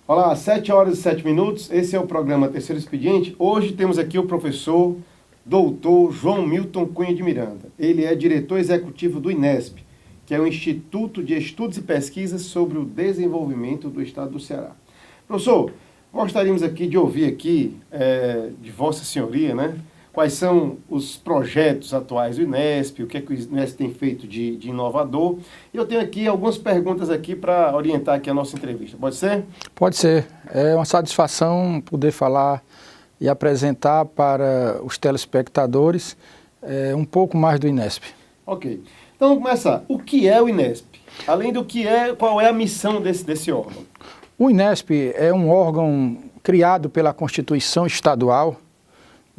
Olá, 7h07, esse é o programa Terceiro Expediente. Hoje temos aqui o professor doutor João Milton Cunha de Miranda. Ele é diretor executivo do INESP, que é o Instituto de Estudos e Pesquisas sobre o Desenvolvimento do Estado do Ceará. Professor, gostaríamos aqui de ouvir aqui de Vossa Senhoria, né? Quais são os projetos atuais do INESP, o que é que o INESP tem feito de inovador. E eu tenho aqui algumas perguntas aqui para orientar aqui a nossa entrevista. Pode ser? Pode ser. É uma satisfação poder falar e apresentar para os telespectadores um pouco mais do INESP. Ok. Então vamos começar. O que é o INESP? Além do que é, qual é a missão desse órgão? O INESP é um órgão criado pela Constituição Estadual,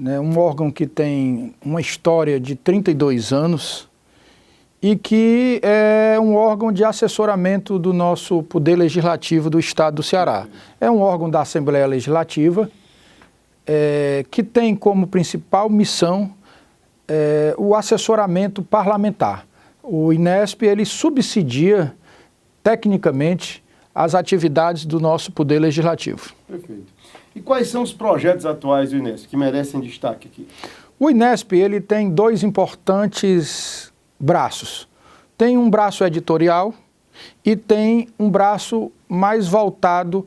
um órgão que tem uma história de 32 anos e que é um órgão de assessoramento do nosso Poder Legislativo do Estado do Ceará. É um órgão da Assembleia Legislativa que tem como principal missão o assessoramento parlamentar. O INESP ele subsidia tecnicamente as atividades do nosso Poder Legislativo. Perfeito. E quais são os projetos atuais do INESP que merecem destaque aqui? O INESP ele tem dois importantes braços. Tem um braço editorial e tem um braço mais voltado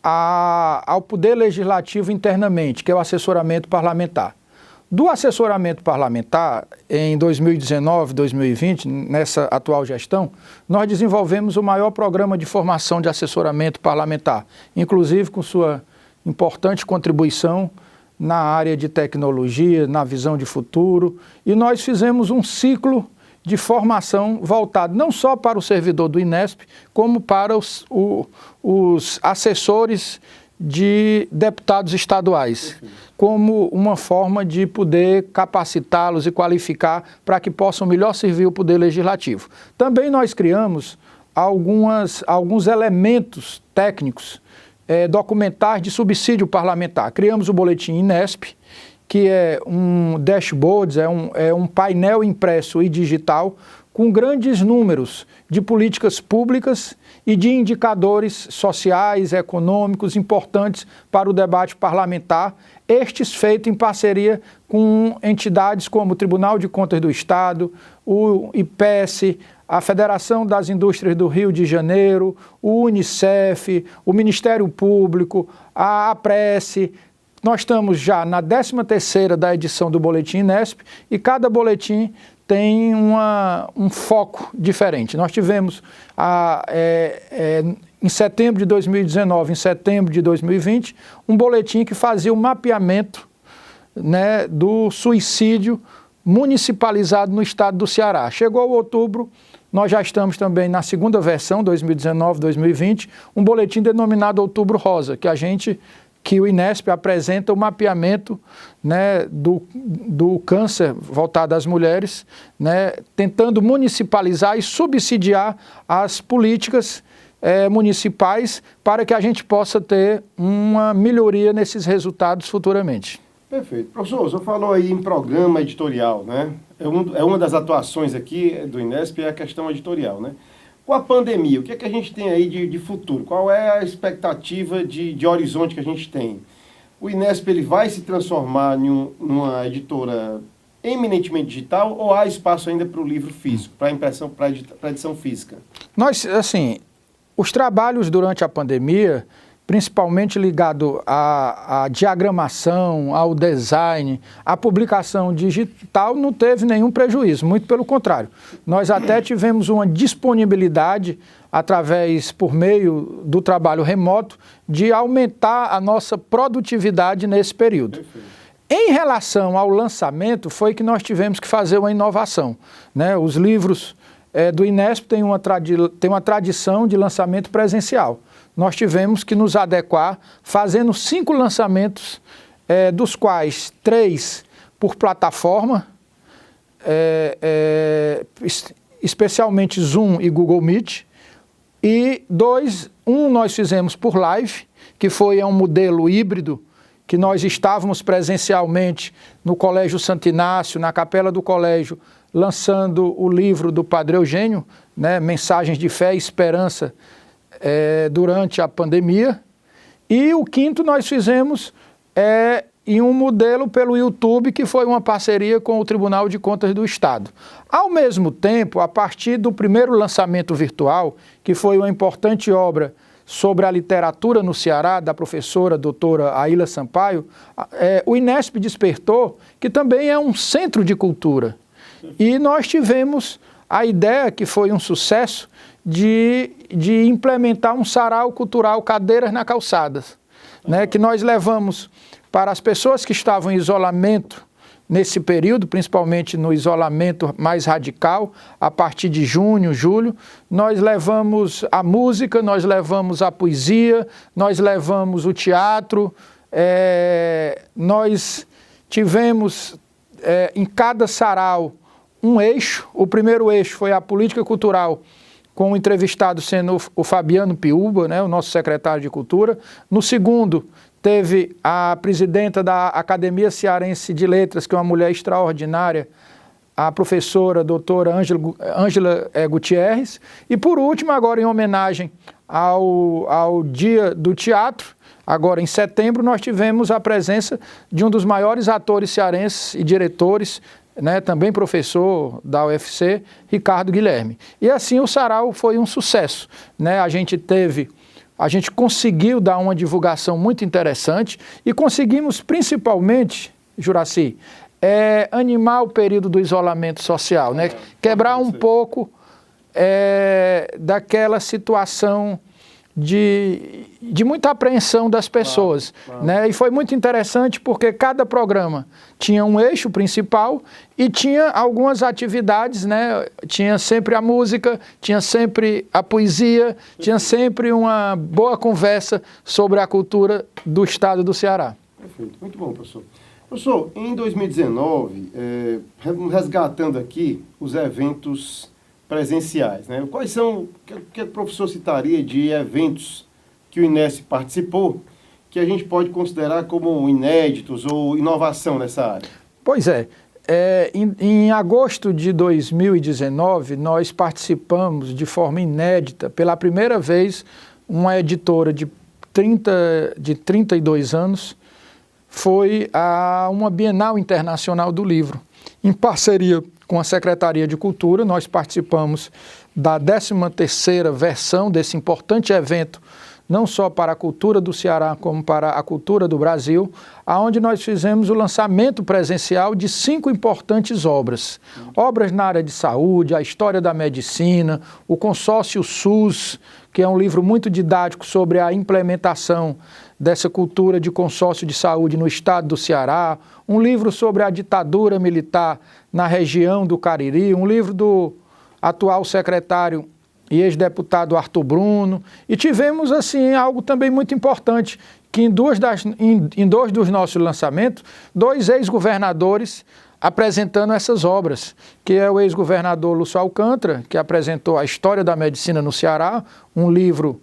ao Poder Legislativo internamente, que é o assessoramento parlamentar. Do assessoramento parlamentar, em 2019, 2020, nessa atual gestão, nós desenvolvemos o maior programa de formação de assessoramento parlamentar, inclusive com sua importante contribuição na área de tecnologia, na visão de futuro, e nós fizemos um ciclo de formação voltado não só para o servidor do INESP, como para os assessores de deputados estaduais, como uma forma de poder capacitá-los e qualificar para que possam melhor servir o Poder Legislativo. Também nós criamos alguns elementos técnicos documentares de subsídio parlamentar. Criamos o Boletim INESP, que é um dashboard, é um painel impresso e digital com grandes números de políticas públicas e de indicadores sociais, econômicos importantes para o debate parlamentar, estes feitos em parceria com entidades como o Tribunal de Contas do Estado, o IPES, a Federação das Indústrias do Rio de Janeiro, o UNICEF, o Ministério Público, a APRESE. Nós estamos já na 13ª da edição do Boletim INESP e cada boletim tem um foco diferente. Nós tivemos em setembro de 2019, em setembro de 2020, um boletim que fazia o mapeamento do suicídio municipalizado no estado do Ceará. Chegou outubro, nós já estamos também na segunda versão, 2019-2020, um boletim denominado Outubro Rosa, que o INESP apresenta o mapeamento do câncer voltado às mulheres, tentando municipalizar e subsidiar as políticas municipais para que a gente possa ter uma melhoria nesses resultados futuramente. Perfeito. Professor, o senhor falou aí em programa editorial, né? É uma das atuações aqui do INESP, é a questão editorial, né? Com a pandemia, o que é que a gente tem aí de futuro? Qual é a expectativa de horizonte que a gente tem? O INESP ele vai se transformar numa editora eminentemente digital ou há espaço ainda para o livro físico, para impressão, para edição física? Os trabalhos durante a pandemia, principalmente ligado à diagramação, ao design, à publicação digital, não teve nenhum prejuízo, muito pelo contrário. Nós até tivemos uma disponibilidade, por meio do trabalho remoto, de aumentar a nossa produtividade nesse período. Perfeito. Em relação ao lançamento, foi que nós tivemos que fazer uma inovação, Os livros do INESP têm uma tradição de lançamento presencial. Nós tivemos que nos adequar, fazendo 5 lançamentos, dos quais 3 por plataforma, especialmente Zoom e Google Meet, e um nós fizemos por live, que foi um modelo híbrido, que nós estávamos presencialmente no Colégio Santo Inácio, na capela do colégio, lançando o livro do Padre Eugênio, Mensagens de Fé e Esperança, durante a pandemia, E o quinto nós fizemos em um modelo pelo YouTube, que foi uma parceria com o Tribunal de Contas do Estado. Ao mesmo tempo, a partir do primeiro lançamento virtual, que foi uma importante obra sobre a literatura no Ceará, da professora doutora Aila Sampaio, o Inesp despertou, que também é um centro de cultura. E nós tivemos a ideia, que foi um sucesso, de implementar um sarau cultural Cadeiras na Calçadas, né, que nós levamos para as pessoas que estavam em isolamento nesse período, principalmente no isolamento mais radical, a partir de junho, julho. Nós levamos a música, nós levamos a poesia, nós levamos o teatro, nós tivemos em cada sarau um eixo. O primeiro eixo foi a política cultural, com o entrevistado sendo o Fabiano Piúba, né, o nosso secretário de Cultura. No segundo, teve a presidenta da Academia Cearense de Letras, que é uma mulher extraordinária, a professora doutora Ângela Gutierrez. E por último, agora em homenagem ao Dia do Teatro, agora em setembro, nós tivemos a presença de um dos maiores atores cearenses e diretores, né, também professor da UFC, Ricardo Guilherme. E assim o sarau foi um sucesso, né? A gente conseguiu dar uma divulgação muito interessante e conseguimos principalmente, Juracy, animar o período do isolamento social, né? Quebrar um pouco daquela situação de muita apreensão das pessoas, né? E foi muito interessante porque cada programa tinha um eixo principal e tinha algumas atividades, né? Tinha sempre a música, tinha sempre a poesia, tinha sempre uma boa conversa sobre a cultura do estado do Ceará. Perfeito, muito bom, professor. Professor, em 2019, resgatando aqui os eventos presenciais, né? Quais são, o que o professor citaria de eventos que o Inesp participou, que a gente pode considerar como inéditos ou inovação nessa área? Pois em agosto de 2019, nós participamos de forma inédita, pela primeira vez, uma editora de 32 anos, foi a uma Bienal Internacional do Livro. Em parceria com a Secretaria de Cultura, nós participamos da 13ª versão desse importante evento, não só para a cultura do Ceará, como para a cultura do Brasil, onde nós fizemos o lançamento presencial de 5 importantes obras. Obras na área de saúde, a história da medicina, o Consórcio SUS, que é um livro muito didático sobre a implementação dessa cultura de consórcio de saúde no estado do Ceará, um livro sobre a ditadura militar na região do Cariri, um livro do atual secretário e ex-deputado Arthur Bruno, e tivemos assim algo também muito importante, que em dois dos nossos lançamentos, 2 ex-governadores apresentando essas obras, que é o ex-governador Lúcio Alcântara, que apresentou a História da Medicina no Ceará, um livro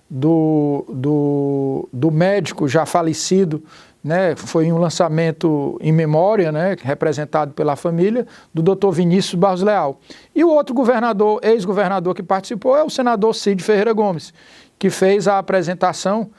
do médico já falecido, né, foi um lançamento em memória, né, representado pela família, do Dr. Vinícius Barros Leal. E o outro governador, ex-governador que participou é o senador Cid Ferreira Gomes, que fez a apresentação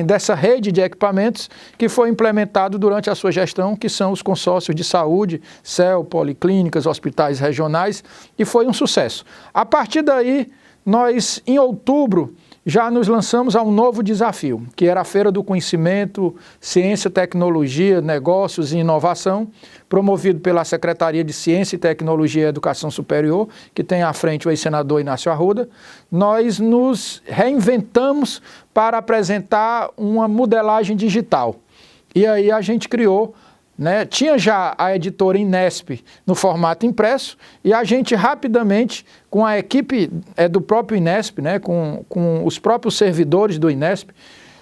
dessa rede de equipamentos que foi implementado durante a sua gestão, que são os consórcios de saúde, CEL, policlínicas, hospitais regionais, e foi um sucesso. A partir daí, nós, em outubro, já nos lançamos a um novo desafio, que era a Feira do Conhecimento, Ciência, Tecnologia, Negócios e Inovação, promovido pela Secretaria de Ciência, Tecnologia e Educação Superior, que tem à frente o ex-senador Inácio Arruda. Nós nos reinventamos para apresentar uma modelagem digital. E aí a gente criou, né, tinha já a editora Inesp no formato impresso, e a gente rapidamente, com a equipe do próprio Inesp, né, com os próprios servidores do Inesp,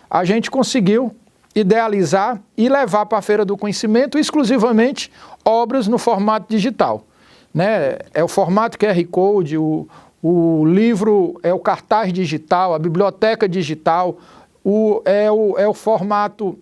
a gente conseguiu idealizar e levar para a Feira do Conhecimento exclusivamente obras no formato digital, né? É o formato QR Code, o livro é o cartaz digital, a biblioteca digital, é o formato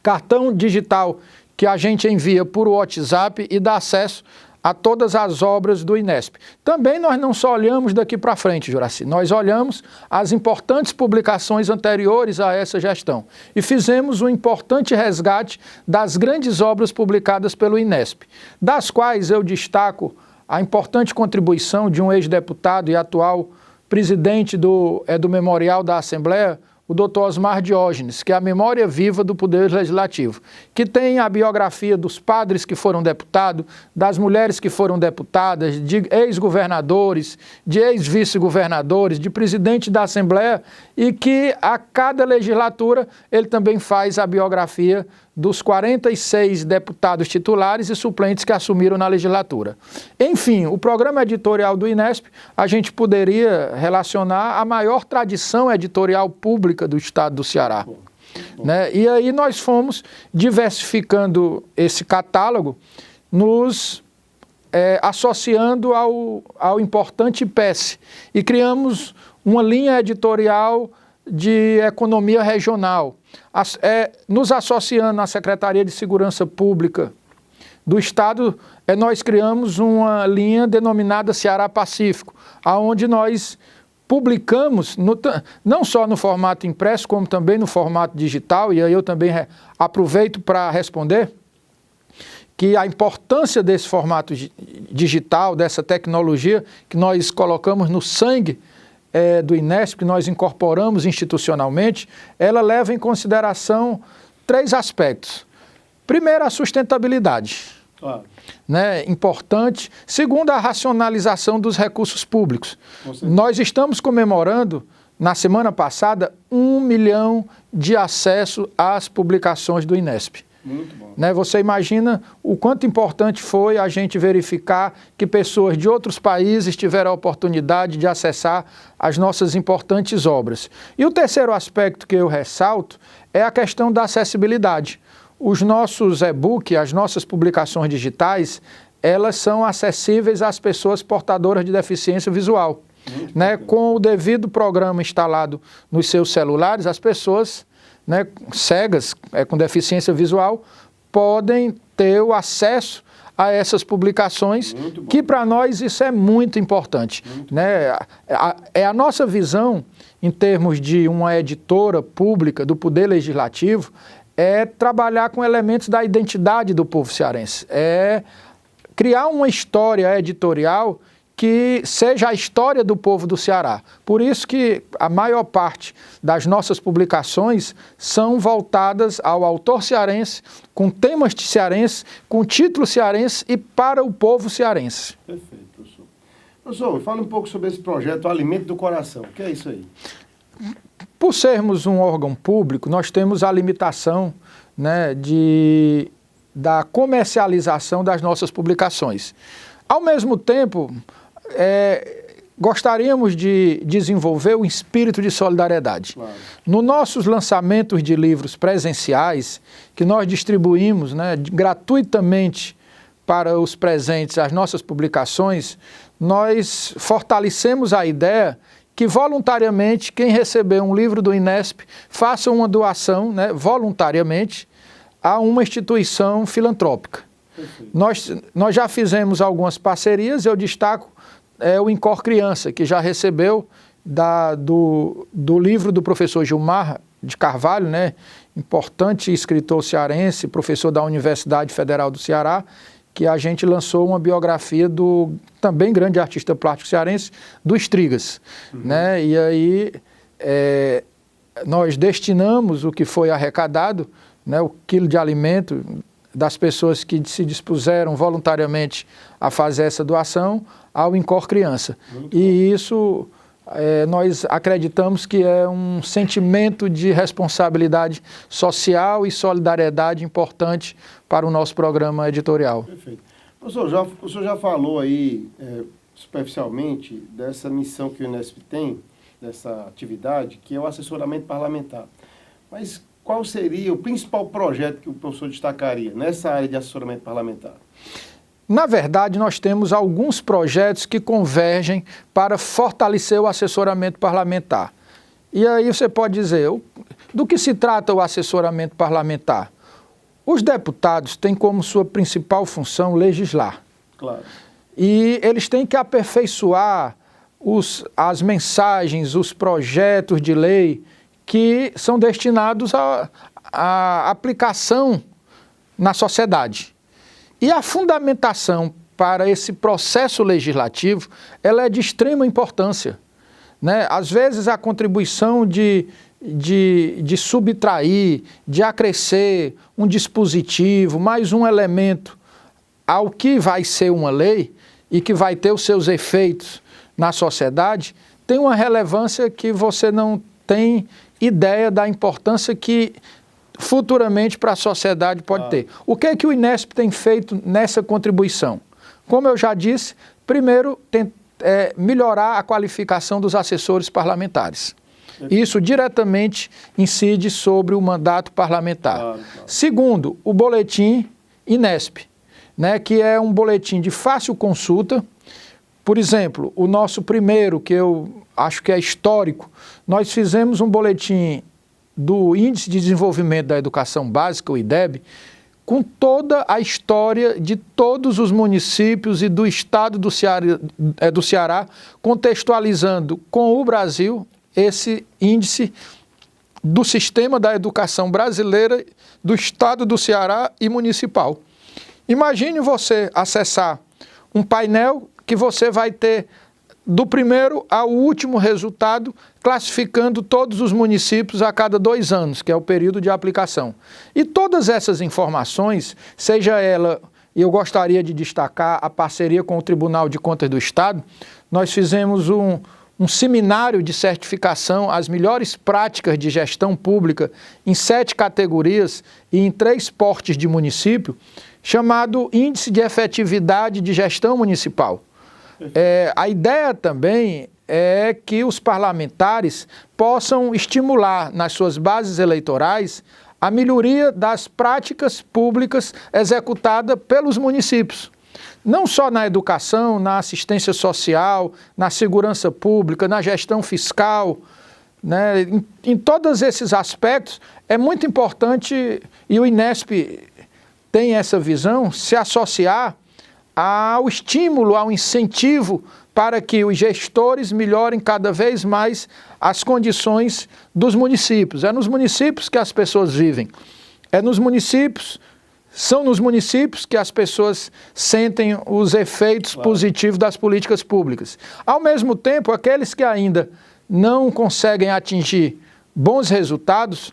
cartão digital que a gente envia por WhatsApp e dá acesso a todas as obras do INESP. Também nós não só olhamos daqui para frente, Juraci, nós olhamos as importantes publicações anteriores a essa gestão e fizemos um importante resgate das grandes obras publicadas pelo INESP, das quais eu destaco a importante contribuição de um ex-deputado e atual presidente do Memorial da Assembleia, o Dr. Osmar Diógenes, que é a memória viva do Poder Legislativo, que tem a biografia dos padres que foram deputados, das mulheres que foram deputadas, de ex-governadores, de ex-vice-governadores, de presidente da Assembleia, e que a cada legislatura ele também faz a biografia dos 46 deputados titulares e suplentes que assumiram na legislatura. Enfim, o programa editorial do INESP, a gente poderia relacionar a maior tradição editorial pública do estado do Ceará. Bom. Né? E aí nós fomos diversificando esse catálogo, nos associando ao importante IPES, e criamos uma linha editorial de economia regional, nos associando à Secretaria de Segurança Pública do Estado, nós criamos uma linha denominada Ceará Pacífico, onde nós publicamos, não só no formato impresso, como também no formato digital, e aí eu também aproveito para responder que a importância desse formato digital, dessa tecnologia que nós colocamos no sangue do INESP, que nós incorporamos institucionalmente, ela leva em consideração 3 aspectos. Primeiro, a sustentabilidade, né, importante. Segundo, a racionalização dos recursos públicos. Nós estamos comemorando, na semana passada, 1 milhão de acessos às publicações do INESP. Muito bom. Né, você imagina o quanto importante foi a gente verificar que pessoas de outros países tiveram a oportunidade de acessar as nossas importantes obras. E o terceiro aspecto que eu ressalto é a questão da acessibilidade. Os nossos e-book, as nossas publicações digitais, elas são acessíveis às pessoas portadoras de deficiência visual. Né, com o devido programa instalado nos seus celulares, as pessoas, né, cegas, com deficiência visual, podem ter o acesso a essas publicações, que para nós isso é muito importante. Né? É a nossa visão, em termos de uma editora pública do Poder Legislativo, é trabalhar com elementos da identidade do povo cearense, é criar uma história editorial que seja a história do povo do Ceará. Por isso que a maior parte das nossas publicações são voltadas ao autor cearense, com temas cearenses, com título cearense e para o povo cearense. Perfeito, professor. Professor, fala um pouco sobre esse projeto Alimento do Coração. O que é isso aí? Por sermos um órgão público, nós temos a limitação, né, da comercialização das nossas publicações. Ao mesmo tempo, gostaríamos de desenvolver o espírito de solidariedade. Claro. Nos nossos lançamentos de livros presenciais, que nós distribuímos, né, gratuitamente para os presentes as nossas publicações, nós fortalecemos a ideia que voluntariamente quem receber um livro do INESP faça uma doação, né, voluntariamente a uma instituição filantrópica. Nós já fizemos algumas parcerias, eu destaco o Incor Criança, que já recebeu do livro do professor Gilmar de Carvalho, né, importante escritor cearense, professor da Universidade Federal do Ceará, que a gente lançou uma biografia do também grande artista plástico cearense, do Strigas. Né, e aí nós destinamos o que foi arrecadado, né, o quilo de alimento das pessoas que se dispuseram voluntariamente a fazer essa doação ao Incor Criança. E isso nós acreditamos que é um sentimento de responsabilidade social e solidariedade importante para o nosso programa editorial. Perfeito. Professor, o senhor já falou aí superficialmente dessa missão que o INESP tem, dessa atividade, que é o assessoramento parlamentar. Mas qual seria o principal projeto que o professor destacaria nessa área de assessoramento parlamentar? Na verdade, nós temos alguns projetos que convergem para fortalecer o assessoramento parlamentar. E aí você pode dizer, do que se trata o assessoramento parlamentar? Os deputados têm como sua principal função legislar. Claro. E eles têm que aperfeiçoar as mensagens, os projetos de lei que são destinados à aplicação na sociedade. E a fundamentação para esse processo legislativo, ela é de extrema importância, né? Às vezes a contribuição de subtrair, de acrescer um dispositivo, mais um elemento ao que vai ser uma lei e que vai ter os seus efeitos na sociedade, tem uma relevância que você não tem ideia da importância que futuramente para a sociedade pode ter. O que é que o INESP tem feito nessa contribuição? Como eu já disse, primeiro, melhorar a qualificação dos assessores parlamentares. Isso diretamente incide sobre o mandato parlamentar. Segundo, o boletim INESP, né, que é um boletim de fácil consulta. Por exemplo, o nosso primeiro, que eu acho que é histórico, nós fizemos um boletim do Índice de Desenvolvimento da Educação Básica, o IDEB, com toda a história de todos os municípios e do estado do Ceará, contextualizando com o Brasil esse índice do sistema da educação brasileira, do estado do Ceará e municipal. Imagine você acessar um painel que você vai ter do primeiro ao último resultado, classificando todos os municípios a cada 2 anos, que é o período de aplicação. E todas essas informações, seja ela, e eu gostaria de destacar a parceria com o Tribunal de Contas do Estado, nós fizemos um seminário de certificação às melhores práticas de gestão pública em 7 categorias e em 3 portes de município, chamado Índice de Efetividade de Gestão Municipal. A ideia também é que os parlamentares possam estimular nas suas bases eleitorais a melhoria das práticas públicas executadas pelos municípios. Não só na educação, na assistência social, na segurança pública, na gestão fiscal, né? Em todos esses aspectos é muito importante, e o INESP tem essa visão, se associar ao estímulo, ao incentivo para que os gestores melhorem cada vez mais as condições dos municípios. É nos municípios que as pessoas vivem, são nos municípios que as pessoas sentem os efeitos positivos das políticas públicas. Ao mesmo tempo, aqueles que ainda não conseguem atingir bons resultados,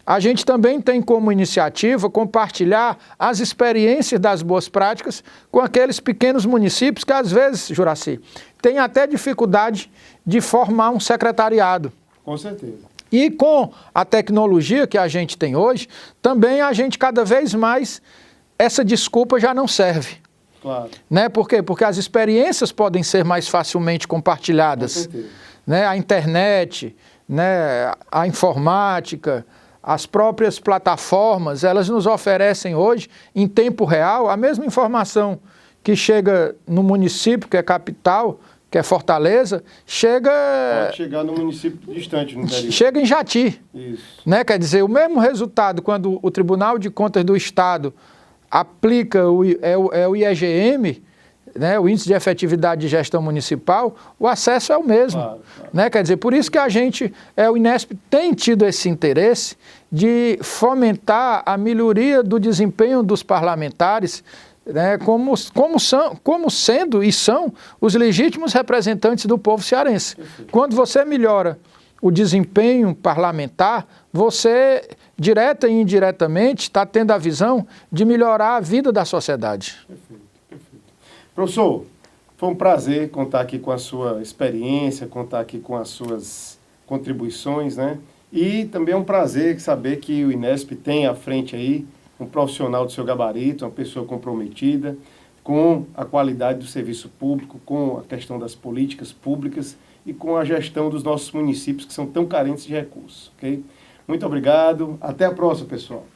a gente também tem como iniciativa compartilhar as experiências das boas práticas com aqueles pequenos municípios que às vezes, Juracy, têm até dificuldade de formar um secretariado. Com certeza. E com a tecnologia que a gente tem hoje, também a gente cada vez mais, essa desculpa já não serve. Claro. Né? Por quê? Porque as experiências podem ser mais facilmente compartilhadas. Com certeza. Né? A internet, né? A informática, as próprias plataformas, elas nos oferecem hoje, em tempo real, a mesma informação que chega no município, que é capital, que é Fortaleza, pode chegar no município distante, no interior. Chega em Jati. Isso. Né? Quer dizer, o mesmo resultado quando o Tribunal de Contas do Estado aplica o IEGM, né, o Índice de Efetividade de Gestão Municipal, o acesso é o mesmo. Claro. Né? Quer dizer, por isso que a gente, o INESP tem tido esse interesse de fomentar a melhoria do desempenho dos parlamentares, né, como sendo e são os legítimos representantes do povo cearense. Perfeito. Quando você melhora o desempenho parlamentar, você, direta e indiretamente, está tendo a visão de melhorar a vida da sociedade. Perfeito. Professor, foi um prazer contar aqui com a sua experiência, contar aqui com as suas contribuições, né? E também é um prazer saber que o INESP tem à frente aí um profissional do seu gabarito, uma pessoa comprometida com a qualidade do serviço público, com a questão das políticas públicas e com a gestão dos nossos municípios que são tão carentes de recursos, ok? Muito obrigado, até a próxima, pessoal.